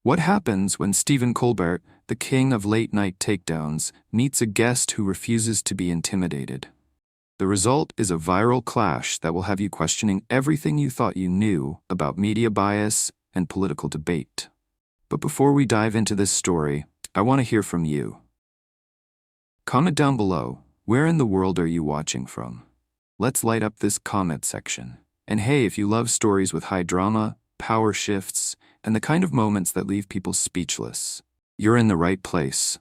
What happens when Stephen Colbert, the king of late-night takedowns, meets a guest who refuses to be intimidated? The result is a viral clash that will have you questioning everything you thought you knew about media bias and political debate. But before we dive into this story, I want to hear from you. Comment down below, where in the world are you watching from? Let's light up this comment section. And hey, if you love stories with high drama, power shifts, and the kind of moments that leave people speechless, you're in the right place.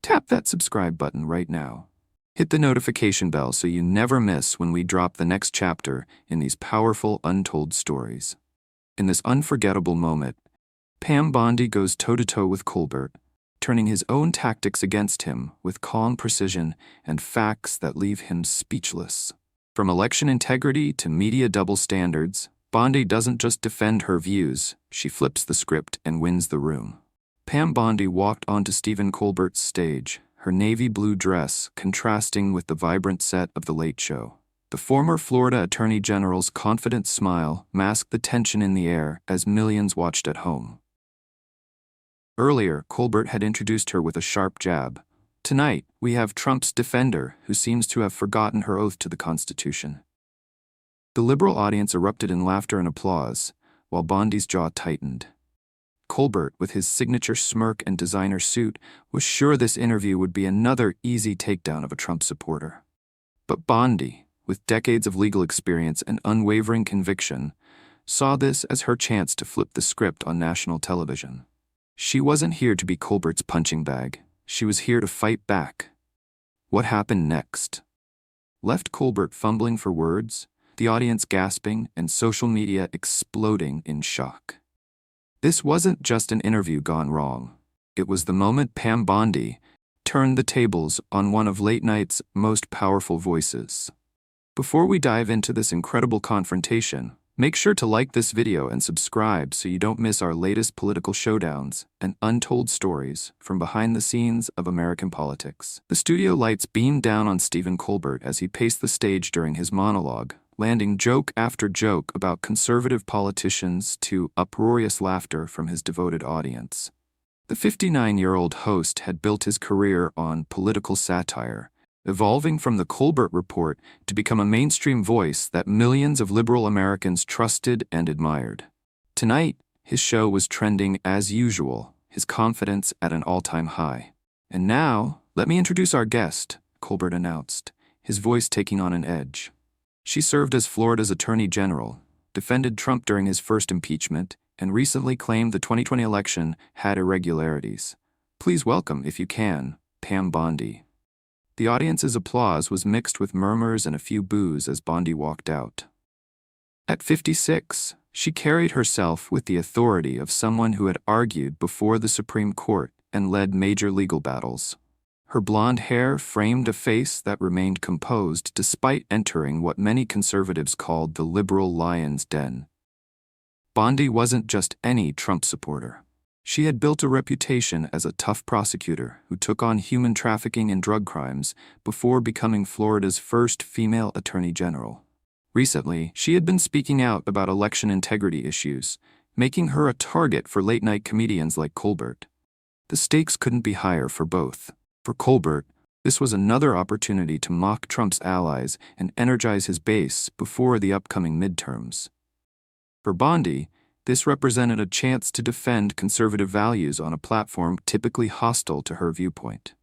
Tap that subscribe button right now. Hit the notification bell so you never miss when we drop the next chapter in these powerful untold stories. In this unforgettable moment, Pam Bondi goes toe-to-toe with Colbert, turning his own tactics against him with calm precision and facts that leave him speechless. From election integrity to media double standards, Bondi doesn't just defend her views, she flips the script and wins the room. Pam Bondi walked onto Stephen Colbert's stage, her navy blue dress contrasting with the vibrant set of The Late Show. The former Florida Attorney General's confident smile masked the tension in the air as millions watched at home. Earlier, Colbert had introduced her with a sharp jab. Tonight, we have Trump's defender, who seems to have forgotten her oath to the Constitution. The liberal audience erupted in laughter and applause, while Bondi's jaw tightened. Colbert, with his signature smirk and designer suit, was sure this interview would be another easy takedown of a Trump supporter. But Bondi, with decades of legal experience and unwavering conviction, saw this as her chance to flip the script on national television. She wasn't here to be Colbert's punching bag. She was here to fight back. What happened next? Left Colbert fumbling for words, the audience gasping, and social media exploding in shock. This wasn't just an interview gone wrong. It was the moment Pam Bondi turned the tables on one of late night's most powerful voices. Before we dive into this incredible confrontation, make sure to like this video and subscribe so you don't miss our latest political showdowns and untold stories from behind the scenes of American politics. The studio lights beamed down on Stephen Colbert as he paced the stage during his monologue, landing joke after joke about conservative politicians to uproarious laughter from his devoted audience. The 59-year-old host had built his career on political satire, evolving from the Colbert Report to become a mainstream voice that millions of liberal Americans trusted and admired. Tonight, his show was trending as usual, his confidence at an all-time high. And now, let me introduce our guest, Colbert announced, his voice taking on an edge. She served as Florida's Attorney General, defended Trump during his first impeachment, and recently claimed the 2020 election had irregularities. Please welcome, if you can, Pam Bondi. The audience's applause was mixed with murmurs and a few boos as Bondi walked out. At 56, she carried herself with the authority of someone who had argued before the Supreme Court and led major legal battles. Her blonde hair framed a face that remained composed despite entering what many conservatives called the liberal lion's den. Bondi wasn't just any Trump supporter. She had built a reputation as a tough prosecutor who took on human trafficking and drug crimes before becoming Florida's first female attorney general. Recently, she had been speaking out about election integrity issues, making her a target for late-night comedians like Colbert. The stakes couldn't be higher for both. For Colbert, this was another opportunity to mock Trump's allies and energize his base before the upcoming midterms. For Bondi, this represented a chance to defend conservative values on a platform typically hostile to her viewpoint.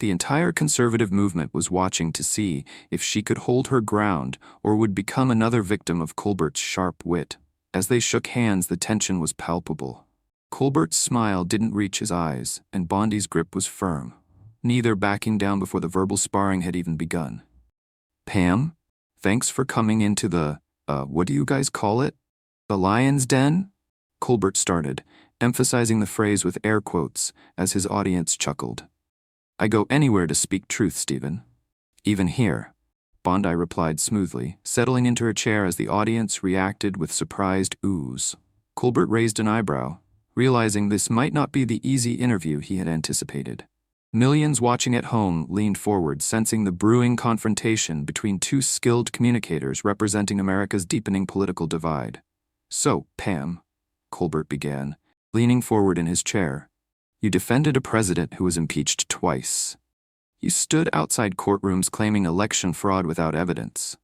The entire conservative movement was watching to see if she could hold her ground or would become another victim of Colbert's sharp wit. As they shook hands, the tension was palpable. Colbert's smile didn't reach his eyes, and Bondi's grip was firm, neither backing down before the verbal sparring had even begun. Pam, thanks for coming into the, what do you guys call it? The lion's den? Colbert started, emphasizing the phrase with air quotes as his audience chuckled. I go anywhere to speak truth, Stephen. Even here, Bondi replied smoothly, settling into her chair as the audience reacted with surprised oohs. Colbert raised an eyebrow, realizing this might not be the easy interview he had anticipated. Millions watching at home leaned forward, sensing the brewing confrontation between two skilled communicators representing America's deepening political divide. So, Pam, Colbert began, leaning forward in his chair. You defended a president who was impeached twice. You stood outside courtrooms claiming election fraud without evidence.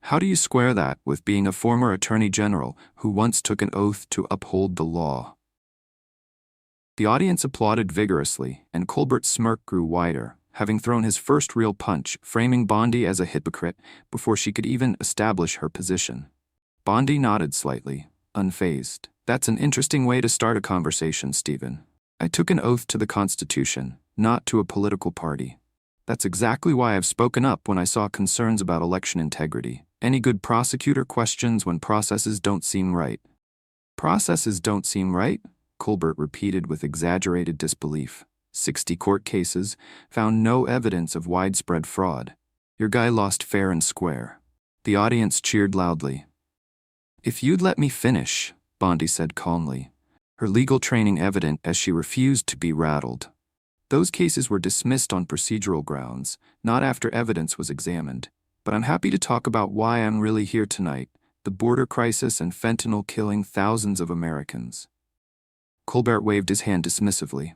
How do you square that with being a former attorney general who once took an oath to uphold the law? The audience applauded vigorously, and Colbert's smirk grew wider, having thrown his first real punch, framing Bondi as a hypocrite before she could even establish her position. Bondi nodded slightly, unfazed. That's an interesting way to start a conversation, Stephen. I took an oath to the Constitution, not to a political party. That's exactly why I've spoken up when I saw concerns about election integrity. Any good prosecutor questions when processes don't seem right. Processes don't seem right? Colbert repeated with exaggerated disbelief. 60 court cases found no evidence of widespread fraud. Your guy lost fair and square. The audience cheered loudly. If you'd let me finish, Bondi said calmly, her legal training evident as she refused to be rattled. Those cases were dismissed on procedural grounds, not after evidence was examined. But I'm happy to talk about why I'm really here tonight, the border crisis and fentanyl killing thousands of Americans. Colbert waved his hand dismissively.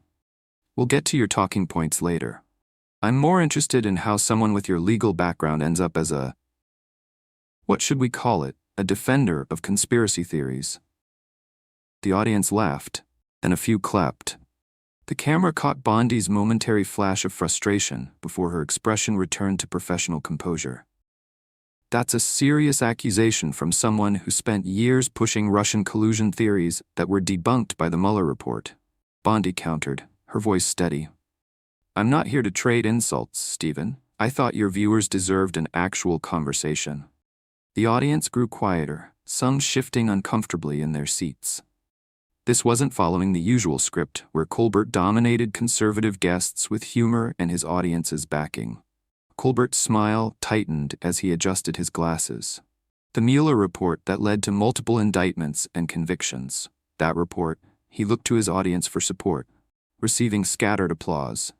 We'll get to your talking points later. I'm more interested in how someone with your legal background ends up as what should we call it, a defender of conspiracy theories. The audience laughed, and a few clapped. The camera caught Bondi's momentary flash of frustration before her expression returned to professional composure. That's a serious accusation from someone who spent years pushing Russian collusion theories that were debunked by the Mueller report. Bondi countered, her voice steady. I'm not here to trade insults, Stephen. I thought your viewers deserved an actual conversation. The audience grew quieter, some shifting uncomfortably in their seats. This wasn't following the usual script, where Colbert dominated conservative guests with humor and his audience's backing. Colbert's smile tightened as he adjusted his glasses. The Mueller report that led to multiple indictments and convictions. That report, he looked to his audience for support, receiving scattered applause.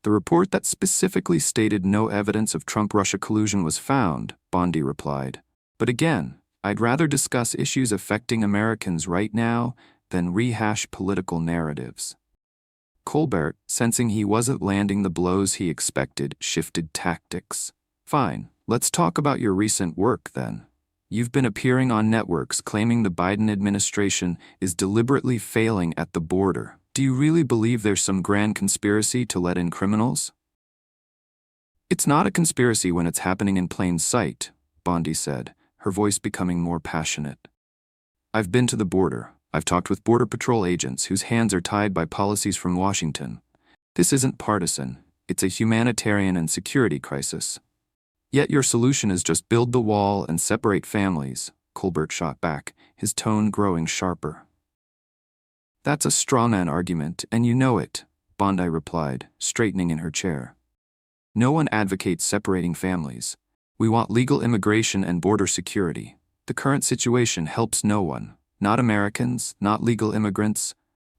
The report that specifically stated no evidence of Trump-Russia collusion was found, Bondi replied. But again, I'd rather discuss issues affecting Americans right now than rehash political narratives. Colbert, sensing he wasn't landing the blows he expected, shifted tactics. Fine, let's talk about your recent work then. You've been appearing on networks claiming the Biden administration is deliberately failing at the border. Do you really believe there's some grand conspiracy to let in criminals? It's not a conspiracy when it's happening in plain sight, Bondi said, her voice becoming more passionate. I've been to the border. I've talked with Border Patrol agents whose hands are tied by policies from Washington. This isn't partisan. It's a humanitarian and security crisis. Yet your solution is just build the wall and separate families, Colbert shot back, his tone growing sharper. That's a strawman argument, and you know it, Bondi replied, straightening in her chair. No one advocates separating families. We want legal immigration and border security. The current situation helps no one. Not Americans, not legal immigrants,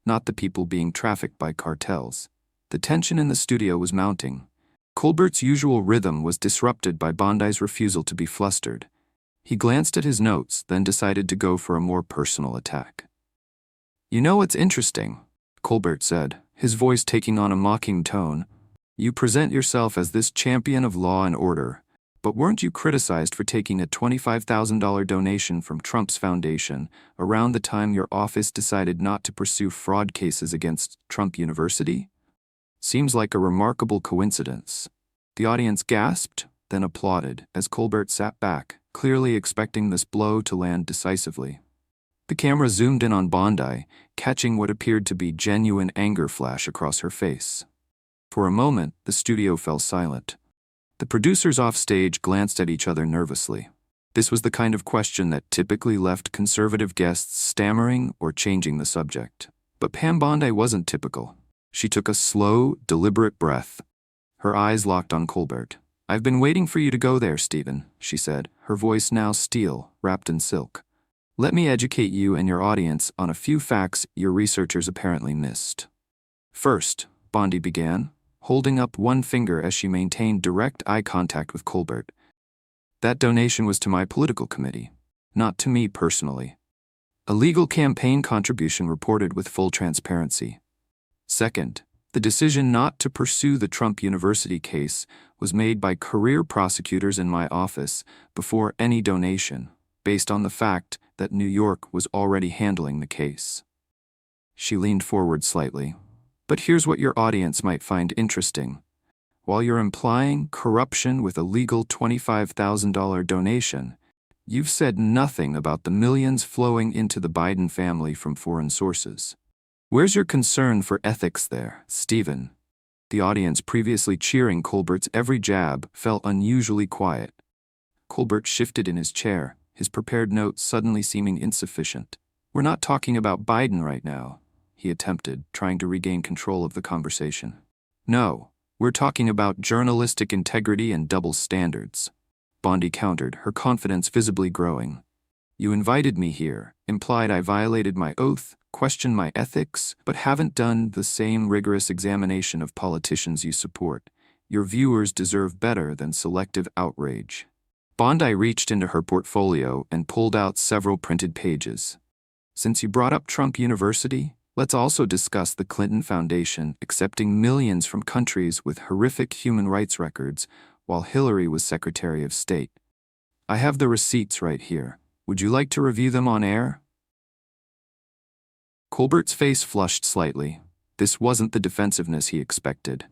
not the people being trafficked by cartels. The tension in the studio was mounting. Colbert's usual rhythm was disrupted by Bondi's refusal to be flustered. He glanced at his notes, then decided to go for a more personal attack. You know what's interesting, Colbert said, his voice taking on a mocking tone. You present yourself as this champion of law and order, but weren't you criticized for taking a $25,000 donation from Trump's foundation around the time your office decided not to pursue fraud cases against Trump University? Seems like a remarkable coincidence. The audience gasped, then applauded, as Colbert sat back, clearly expecting this blow to land decisively. The camera zoomed in on Bondi, catching what appeared to be genuine anger flash across her face. For a moment, the studio fell silent. The producers offstage glanced at each other nervously. This was the kind of question that typically left conservative guests stammering or changing the subject. But Pam Bondi wasn't typical. She took a slow, deliberate breath. Her eyes locked on Colbert. I've been waiting for you to go there, Stephen, she said, her voice now steel, wrapped in silk. Let me educate you and your audience on a few facts your researchers apparently missed. First, Bondi began, holding up one finger as she maintained direct eye contact with Colbert. That donation was to my political committee, not to me personally. A legal campaign contribution reported with full transparency. Second, the decision not to pursue the Trump University case was made by career prosecutors in my office before any donation, based on the fact that New York was already handling the case. She leaned forward slightly. But here's what your audience might find interesting. While you're implying corruption with a legal $25,000 donation, you've said nothing about the millions flowing into the Biden family from foreign sources. Where's your concern for ethics there, Stephen? The audience, previously cheering Colbert's every jab, fell unusually quiet. Colbert shifted in his chair, his prepared notes suddenly seeming insufficient. We're not talking about Biden right now, he attempted, trying to regain control of the conversation. No, we're talking about journalistic integrity and double standards. Bondi countered, her confidence visibly growing. You invited me here, implied I violated my oath, questioned my ethics, but haven't done the same rigorous examination of politicians you support. Your viewers deserve better than selective outrage. Bondi reached into her portfolio and pulled out several printed pages. Since you brought up Trump University, let's also discuss the Clinton Foundation accepting millions from countries with horrific human rights records while Hillary was Secretary of State. I have the receipts right here. Would you like to review them on air? Colbert's face flushed slightly. This wasn't the defensiveness he expected.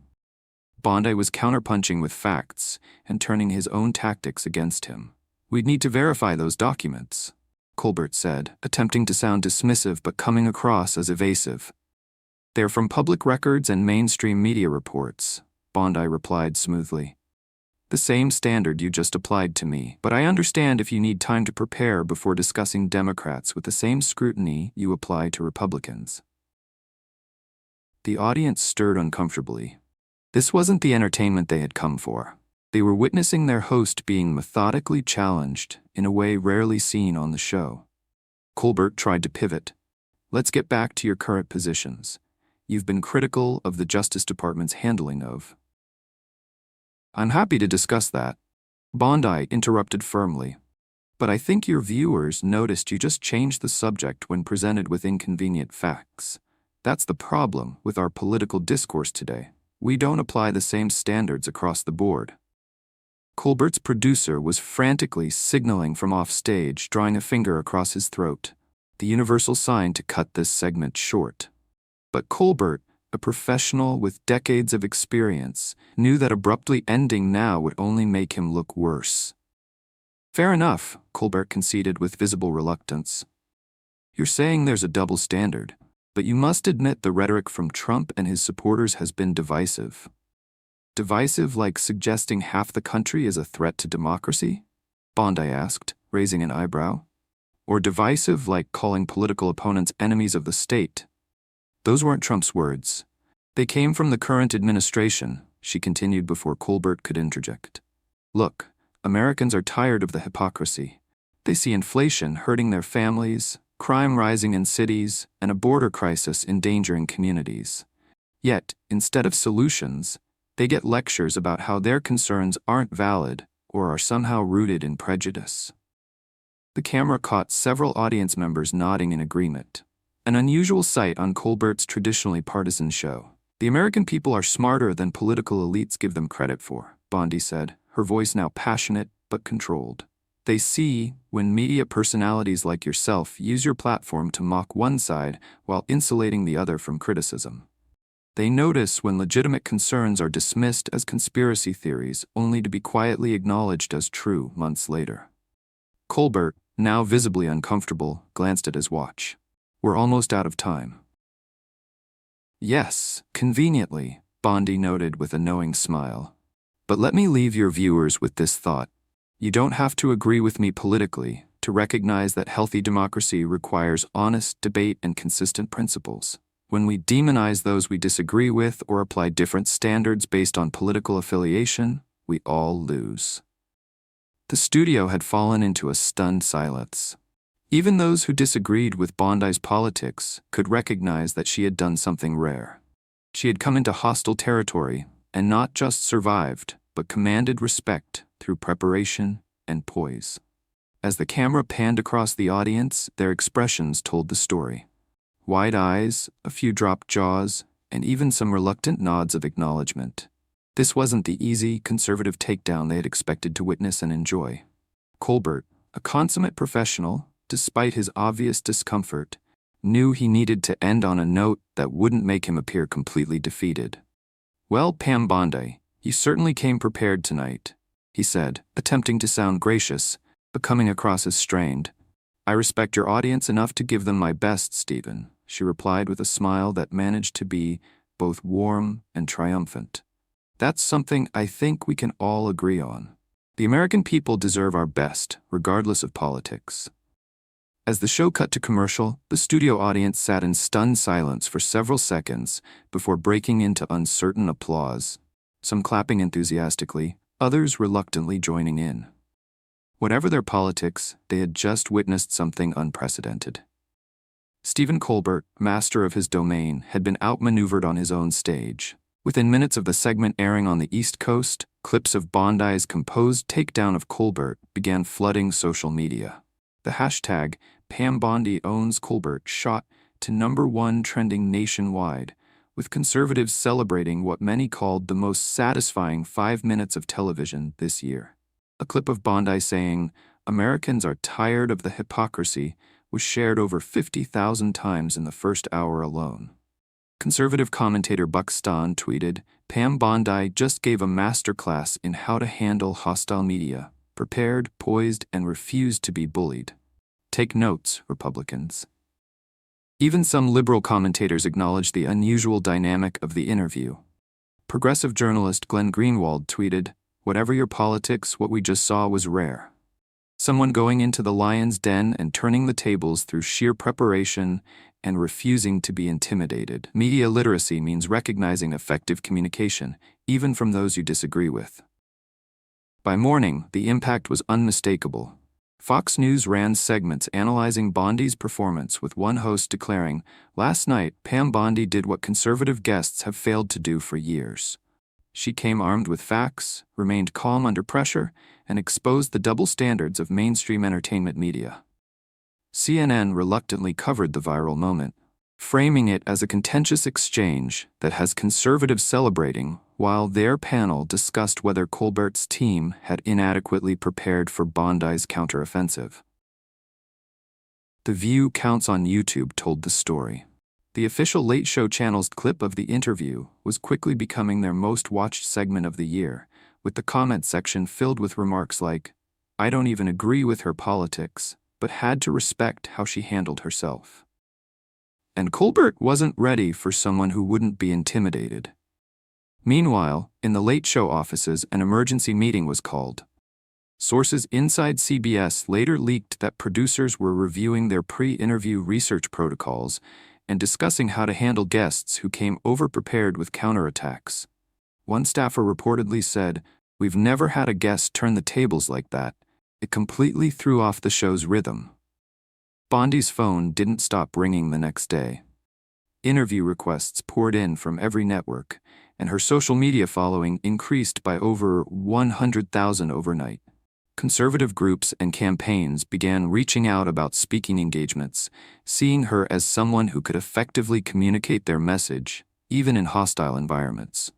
Bondi was counterpunching with facts and turning his own tactics against him. We'd need to verify those documents, Colbert said, attempting to sound dismissive but coming across as evasive. They're from public records and mainstream media reports, Bondi replied smoothly. The same standard you just applied to me, but I understand if you need time to prepare before discussing Democrats with the same scrutiny you apply to Republicans. The audience stirred uncomfortably. This wasn't the entertainment they had come for. They were witnessing their host being methodically challenged in a way rarely seen on the show. Colbert tried to pivot. Let's get back to your current positions. You've been critical of the Justice Department's handling of. I'm happy to discuss that, Bondi interrupted firmly. But I think your viewers noticed you just changed the subject when presented with inconvenient facts. That's the problem with our political discourse today. We don't apply the same standards across the board. Colbert's producer was frantically signaling from offstage, drawing a finger across his throat, the universal sign to cut this segment short. But Colbert, a professional with decades of experience, knew that abruptly ending now would only make him look worse. Fair enough, Colbert conceded with visible reluctance. You're saying there's a double standard, but you must admit the rhetoric from Trump and his supporters has been divisive. Divisive like suggesting half the country is a threat to democracy? Bondi asked, raising an eyebrow. Or divisive like calling political opponents enemies of the state? Those weren't Trump's words. They came from the current administration, she continued before Colbert could interject. Look, Americans are tired of the hypocrisy. They see inflation hurting their families, crime rising in cities, and a border crisis endangering communities. Yet, instead of solutions, they get lectures about how their concerns aren't valid or are somehow rooted in prejudice. The camera caught several audience members nodding in agreement. An unusual sight on Colbert's traditionally partisan show. The American people are smarter than political elites give them credit for, Bondi said, her voice now passionate but controlled. They see when media personalities like yourself use your platform to mock one side while insulating the other from criticism. They notice when legitimate concerns are dismissed as conspiracy theories only to be quietly acknowledged as true months later. Colbert, now visibly uncomfortable, glanced at his watch. We're almost out of time. Yes, conveniently, Bondi noted with a knowing smile. But let me leave your viewers with this thought. You don't have to agree with me politically to recognize that healthy democracy requires honest debate and consistent principles. When we demonize those we disagree with or apply different standards based on political affiliation, we all lose. The studio had fallen into a stunned silence. Even those who disagreed with Bondi's politics could recognize that she had done something rare. She had come into hostile territory and not just survived, but commanded respect through preparation and poise. As the camera panned across the audience, their expressions told the story. Wide eyes, a few dropped jaws, and even some reluctant nods of acknowledgement. This wasn't the easy, conservative takedown they had expected to witness and enjoy. Colbert, a consummate professional, despite his obvious discomfort, knew he needed to end on a note that wouldn't make him appear completely defeated. "Well, Pam Bondi, you certainly came prepared tonight," he said, attempting to sound gracious, but coming across as strained. "I respect your audience enough to give them my best, Stephen," she replied with a smile that managed to be both warm and triumphant. "That's something I think we can all agree on. The American people deserve our best, regardless of politics." As the show cut to commercial, the studio audience sat in stunned silence for several seconds before breaking into uncertain applause, some clapping enthusiastically, others reluctantly joining in. Whatever their politics, they had just witnessed something unprecedented. Stephen Colbert, master of his domain, had been outmaneuvered on his own stage. Within minutes of the segment airing on the East Coast, clips of Bondi's composed takedown of Colbert began flooding social media. The hashtag Pam Bondi owns Colbert shot to #1 trending nationwide, with conservatives celebrating what many called the most satisfying 5 minutes of television this year. A clip of Bondi saying, "Americans are tired of the hypocrisy," was shared over 50,000 times in the first hour alone. Conservative commentator Buck Stahn tweeted, "Pam Bondi just gave a masterclass in how to handle hostile media, prepared, poised, and refused to be bullied. Take notes, Republicans." Even some liberal commentators acknowledged the unusual dynamic of the interview. Progressive journalist Glenn Greenwald tweeted, "Whatever your politics, what we just saw was rare. Someone going into the lion's den and turning the tables through sheer preparation and refusing to be intimidated. Media literacy means recognizing effective communication, even from those you disagree with." By morning, the impact was unmistakable. Fox News ran segments analyzing Bondi's performance, with one host declaring, "Last night, Pam Bondi did what conservative guests have failed to do for years. She came armed with facts, remained calm under pressure, and exposed the double standards of mainstream entertainment media." CNN reluctantly covered the viral moment, framing it as a contentious exchange that has conservatives celebrating, while their panel discussed whether Colbert's team had inadequately prepared for Bondi's counteroffensive. The view counts on YouTube told the story. The official Late Show channel's clip of the interview was quickly becoming their most watched segment of the year, with the comment section filled with remarks like, "I don't even agree with her politics, but had to respect how she handled herself." And Colbert wasn't ready for someone who wouldn't be intimidated. Meanwhile, in the Late Show offices, an emergency meeting was called. Sources inside CBS later leaked that producers were reviewing their pre-interview research protocols and discussing how to handle guests who came over-prepared with counterattacks. One staffer reportedly said, "We've never had a guest turn the tables like that. It completely threw off the show's rhythm." Bondi's phone didn't stop ringing the next day. Interview requests poured in from every network, and her social media following increased by over 100,000 overnight. Conservative groups and campaigns began reaching out about speaking engagements, seeing her as someone who could effectively communicate their message, even in hostile environments.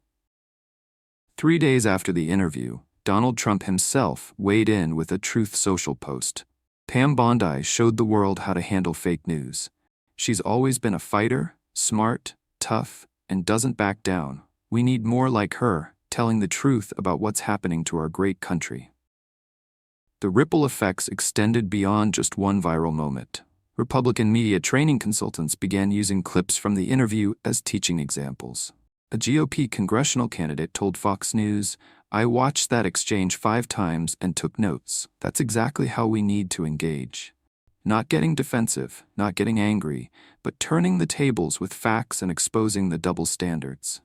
3 days after the interview, Donald Trump himself weighed in with a Truth Social post. Pam Bondi showed the world how to handle fake news. She's always been a fighter, smart, tough, and doesn't back down. We need more like her, telling the truth about what's happening to our great country. The ripple effects extended beyond just one viral moment. Republican media training consultants began using clips from the interview as teaching examples. A GOP congressional candidate told Fox News, "I watched that exchange 5 times and took notes. That's exactly how we need to engage. Not getting defensive, not getting angry, but turning the tables with facts and exposing the double standards."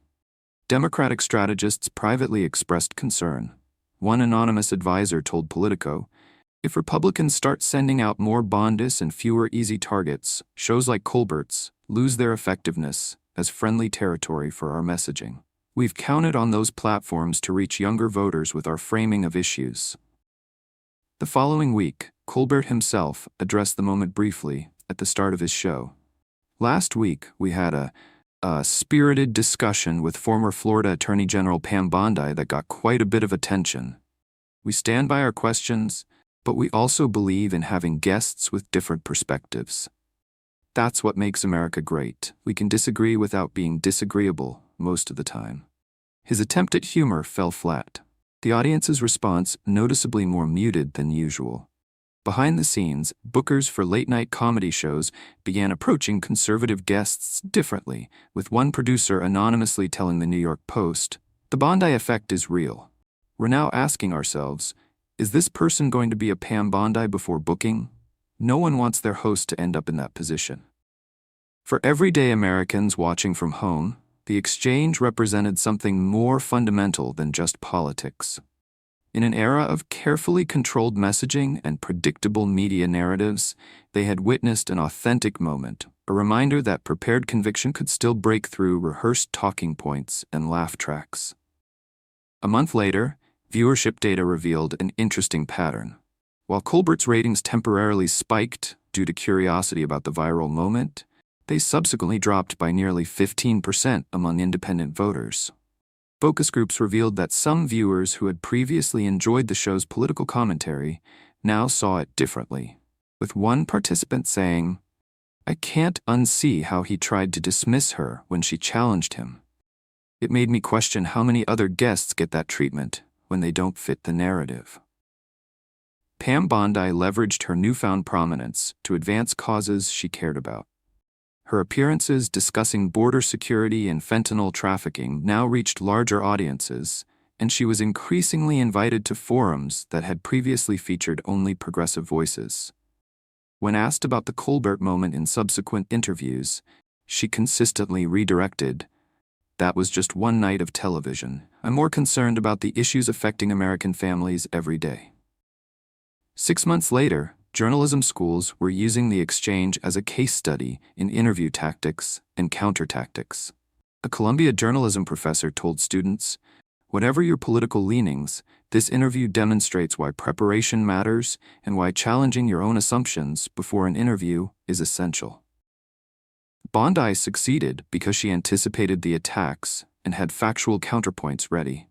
Democratic strategists privately expressed concern. One anonymous advisor told Politico, "If Republicans start sending out more Bondis and fewer easy targets, shows like Colbert's lose their effectiveness as friendly territory for our messaging. We've counted on those platforms to reach younger voters with our framing of issues." The following week, Colbert himself addressed the moment briefly at the start of his show. Last week, we had a spirited discussion with former Florida Attorney General Pam Bondi that got quite a bit of attention. We stand by our questions, but we also believe in having guests with different perspectives. That's what makes America great. We can disagree without being disagreeable most of the time. His attempt at humor fell flat. The audience's response noticeably more muted than usual. Behind the scenes, bookers for late-night comedy shows began approaching conservative guests differently, with one producer anonymously telling the New York Post, "The Bondi effect is real." We're now asking ourselves, is this person going to be a Pam Bondi before booking? No one wants their host to end up in that position. For everyday Americans watching from home, the exchange represented something more fundamental than just politics. In an era of carefully controlled messaging and predictable media narratives, they had witnessed an authentic moment, a reminder that prepared conviction could still break through rehearsed talking points and laugh tracks. A month later, viewership data revealed an interesting pattern. While Colbert's ratings temporarily spiked due to curiosity about the viral moment, they subsequently dropped by nearly 15% among independent voters. Focus groups revealed that some viewers who had previously enjoyed the show's political commentary now saw it differently, with one participant saying, "I can't unsee how he tried to dismiss her when she challenged him. It made me question how many other guests get that treatment when they don't fit the narrative." Pam Bondi leveraged her newfound prominence to advance causes she cared about. Her appearances discussing border security and fentanyl trafficking now reached larger audiences, and she was increasingly invited to forums that had previously featured only progressive voices. When asked about the Colbert moment in subsequent interviews, she consistently redirected, "That was just one night of television. I'm more concerned about the issues affecting American families every day." 6 months later, journalism schools were using the exchange as a case study in interview tactics and counter-tactics. A Columbia journalism professor told students, "Whatever your political leanings, this interview demonstrates why preparation matters and why challenging your own assumptions before an interview is essential." Bondi succeeded because she anticipated the attacks and had factual counterpoints ready.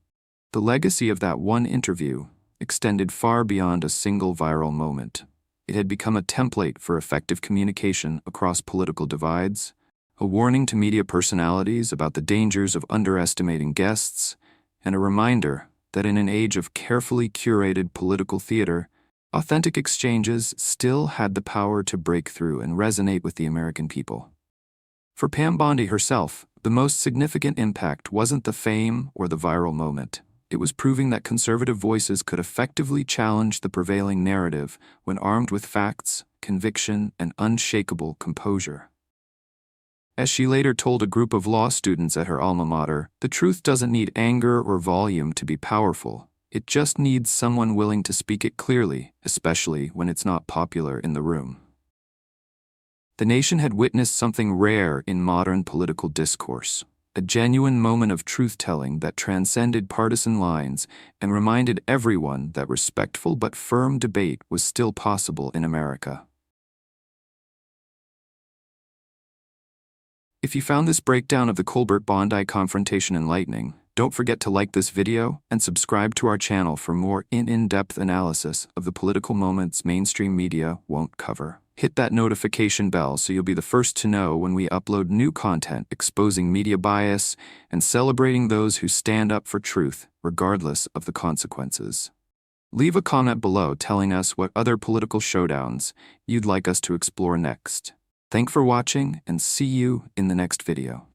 The legacy of that one interview extended far beyond a single viral moment. It had become a template for effective communication across political divides, a warning to media personalities about the dangers of underestimating guests, and a reminder that in an age of carefully curated political theater, authentic exchanges still had the power to break through and resonate with the American people. For Pam Bondi herself, the most significant impact wasn't the fame or the viral moment. It was proving that conservative voices could effectively challenge the prevailing narrative when armed with facts, conviction, and unshakable composure. As she later told a group of law students at her alma mater, the truth doesn't need anger or volume to be powerful. It just needs someone willing to speak it clearly, especially when it's not popular in the room. The nation had witnessed something rare in modern political discourse. A genuine moment of truth-telling that transcended partisan lines and reminded everyone that respectful but firm debate was still possible in America. If you found this breakdown of the Colbert-Bondi confrontation enlightening, don't forget to like this video and subscribe to our channel for more in-depth analysis of the political moments mainstream media won't cover. Hit that notification bell so you'll be the first to know when we upload new content exposing media bias and celebrating those who stand up for truth, regardless of the consequences. Leave a comment below telling us what other political showdowns you'd like us to explore next. Thanks for watching and see you in the next video.